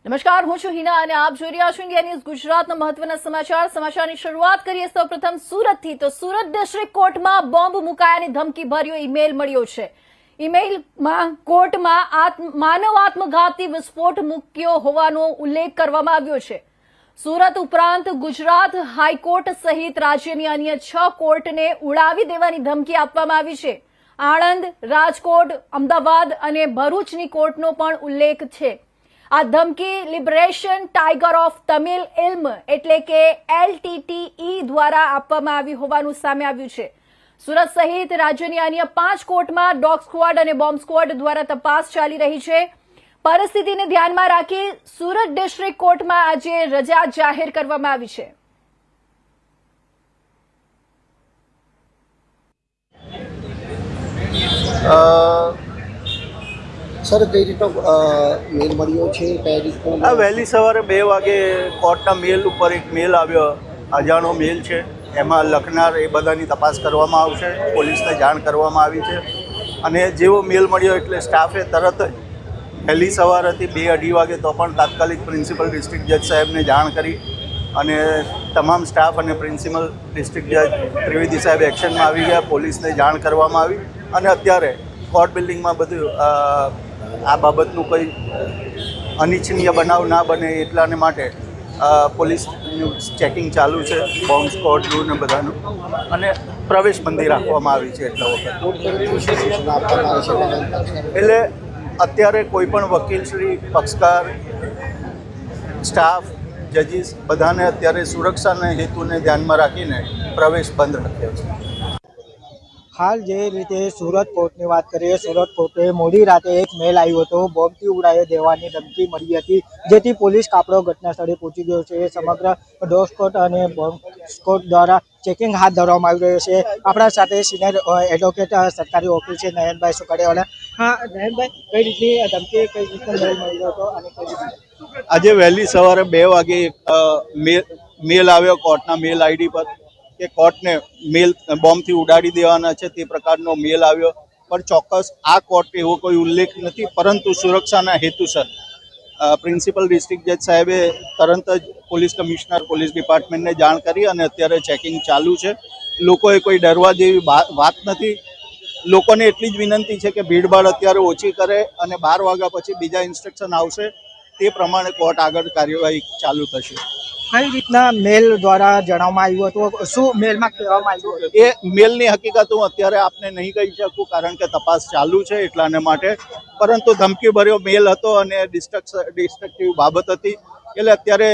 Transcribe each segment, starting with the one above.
નમસ્કાર, હું છું હિના અને આપ જોઈ રહ્યા છો ઇન્ડિયા ન્યૂઝ ગુજરાતના મહત્વના સમાચારની શરૂઆત કરીએ સૌપ્રથમ સુરતથી। તો સુરત ડિસ્ટ્રિક્ટ કોર્ટમાં બોમ્બ મુકાયાની ધમકી ભર્યો ઈમેલ મળ્યો છે। ઈમેલમાં કોર્ટમાં માનવ આત્મઘાતી વિસ્ફોટ મૂક્યો હોવાનો ઉલ્લેખ કરવામાં આવ્યો છે। સુરત ઉપરાંત ગુજરાત હાઈકોર્ટ સહિત રાજ્યની અન્ય 6 કોર્ટને ઉડાવી દેવાની ધમકી આપવામાં આવી છે। આણંદ, રાજકોટ, અમદાવાદ અને ભરૂચની કોર્ટનો પણ ઉલ્લેખ છે। આ ધમકી લિબરેશન ટાઈગર ઓફ તમિલ ઇલ્મ એટલે કે LTTE દ્વારા આપવામાં આવી હોવાનું સામે આવ્યું છે। સુરત સહિત રાજ્યની અન્ય 5 કોર્ટમાં ડોગ સ્ક્વોડ અને બોમ્બ સ્ક્વોડ દ્વારા તપાસ ચાલી રહી છે। પરિસ્થિતિને ધ્યાનમાં રાખી સુરત ડિસ્ટ્રિક્ટ કોર્ટમાં આજે રજા જાહેર કરવામાં આવી છે। સર કઈ રીતનો મેલ મળ્યો છે, કઈ રીતનો? વહેલી સવારે 2 વાગે કોર્ટના મેલ ઉપર એક મેલ આવ્યો, અજાણો મેલ છે। એમાં લખનાર એ બધાની તપાસ કરવામાં આવશે, પોલીસને જાણ કરવામાં આવી છે। અને જેવો મેલ મળ્યો એટલે સ્ટાફે તરત જ વહેલી સવાર હતી 2-2:30 વાગે તો પણ તાત્કાલિક પ્રિન્સિપલ ડિસ્ટ્રિક્ટ જજ સાહેબને જાણ કરી અને તમામ સ્ટાફ અને પ્રિન્સિપલ ડિસ્ટ્રિક્ટ જજ ત્રિવેદી સાહેબ એક્શનમાં આવી ગયા। પોલીસને જાણ કરવામાં આવી અને અત્યારે કોર્ટ બિલ્ડિંગમાં બધું આ બાબતનું કોઈ અનિચ્છનીય બનાવ ના બને એટલાને માટે પોલીસનું ચેકિંગ ચાલુ છે, બોમ્બ સ્ક્વોડનું ને બધાનું, અને પ્રવેશબંધી રાખવામાં આવી છે એટલા વખત। એટલે અત્યારે કોઈ પણ વકીલશ્રી, પક્ષકાર, સ્ટાફ, જજીસ બધાને અત્યારે સુરક્ષાના હેતુને ધ્યાનમાં રાખીને પ્રવેશ બંધ રાખ્યો છે। હાલ જે રીતે સુરત કોર્ટની વાત કરીએ, સુરત કોર્ટે મોડી રાતે એક મેલ આવ્યો હતો, બોમ્બથી ઉડાવી દેવાની ધમકી મળી હતી, જેથી પોલીસ કાફલો ઘટના સ્થળે પહોંચી ગયો છે। સમગ્ર ડોગ સ્ક્વોડ અને બોમ્બ સ્ક્વોડ દ્વારા ચેકિંગ હાથ ધરવામાં આવી રહ્યું છે। આપણા સાથે સિનિયર એડવોકેટ સરકારી વકીલ છે નયનભાઈ સુખડિયાવાલા। હા નયનભાઈ, કઈ રીતની ધમકી, કઈ રીતનો મેલ મળ્યો હતો અને કઈ રીતે? આજે વહેલી સવારે 2 વાગે મેલ આવ્યો કોર્ટના મેલ આઈડી પર કે કોર્ટને મેલ બોમ્બથી ઉડાડી દેવાના છે, તે પ્રકારનો મેલ આવ્યો। પણ ચોક્કસ આ કોર્ટ એવો કોઈ ઉલ્લેખ નથી, પરંતુ સુરક્ષાના હેતુસર પ્રિન્સિપલ ડિસ્ટ્રિક્ટ જજ સાહેબે તરત જ પોલીસ કમિશનર, પોલીસ ડિપાર્ટમેન્ટને જાણ કરી અને અત્યારે ચેકિંગ ચાલુ છે। લોકોએ કોઈ ડરવા જેવી વાત નથી। લોકોને એટલી જ વિનંતી છે કે ભીડભાડ અત્યારે ઓછી કરે અને 12 વાગ્યા પછી બીજા ઇન્સ્ટ્રક્શન આવશે તે પ્રમાણે કોર્ટ આગળ કાર્યવાહી ચાલુ થશે। કઈ રીતના મેલ દ્વારા જણાવવામાં આવ્યું હતું, શું મેલમાં કહેવામાં આવ્યું હતું? એ મેલની હકીકત હું અત્યારે આપને નહીં કહી શકું, કારણ કે તપાસ ચાલુ છે એટલાને માટે, પરંતુ ધમકીભર્યો મેલ હતો અને ડિસ્ટ્રક્ટિવ બાબત હતી, એટલે અત્યારે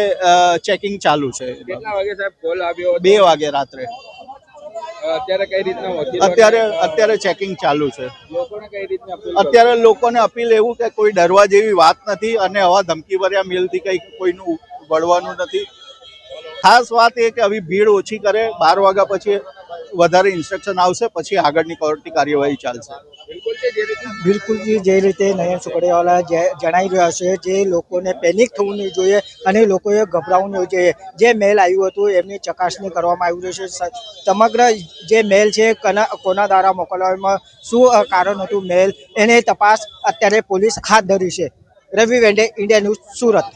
ચેકિંગ ચાલુ છે। કેટલા વાગે સાહેબ કોલ આવ્યો? 2 વાગે રાત્રે। અત્યારે કઈ રીતના અત્યારે ચેકિંગ ચાલુ છે। લોકોને કઈ રીતના અત્યારે લોકોને અપીલ એવું કે કોઈ ડરવા જેવી વાત નથી અને આવા ધમકીભર્યા મેલથી કંઈ કોઈનું વળવાનું નથી। ખાસ વાત એ કે આવી ભીડ ઓછી કરે, 12 વાગ્યા પછી વધારે ઇન્સ્ટ્રક્શન આવશે, પછી આગળની કોર્ટની કાર્યવાહી ચાલશે। બિલકુલ જે રીતે નયન સુખડિયાવાલા જણાવી રહ્યા છે, જે લોકોને પેનિક થવું નહીં જોઈએ અને લોકોએ ગભરાવું નહીં જોઈએ। જે મેલ આવ્યું હતું એમની ચકાસણી કરવામાં આવી રહી છે। સમગ્ર જે મેલ છે કોના દ્વારા મોકલવામાં, શું કારણ હતું મેલ, એની તપાસ અત્યારે પોલીસ હાથ ધરી છે। રવિ વેંડે, ઇન્ડિયા ન્યૂઝ, સુરત।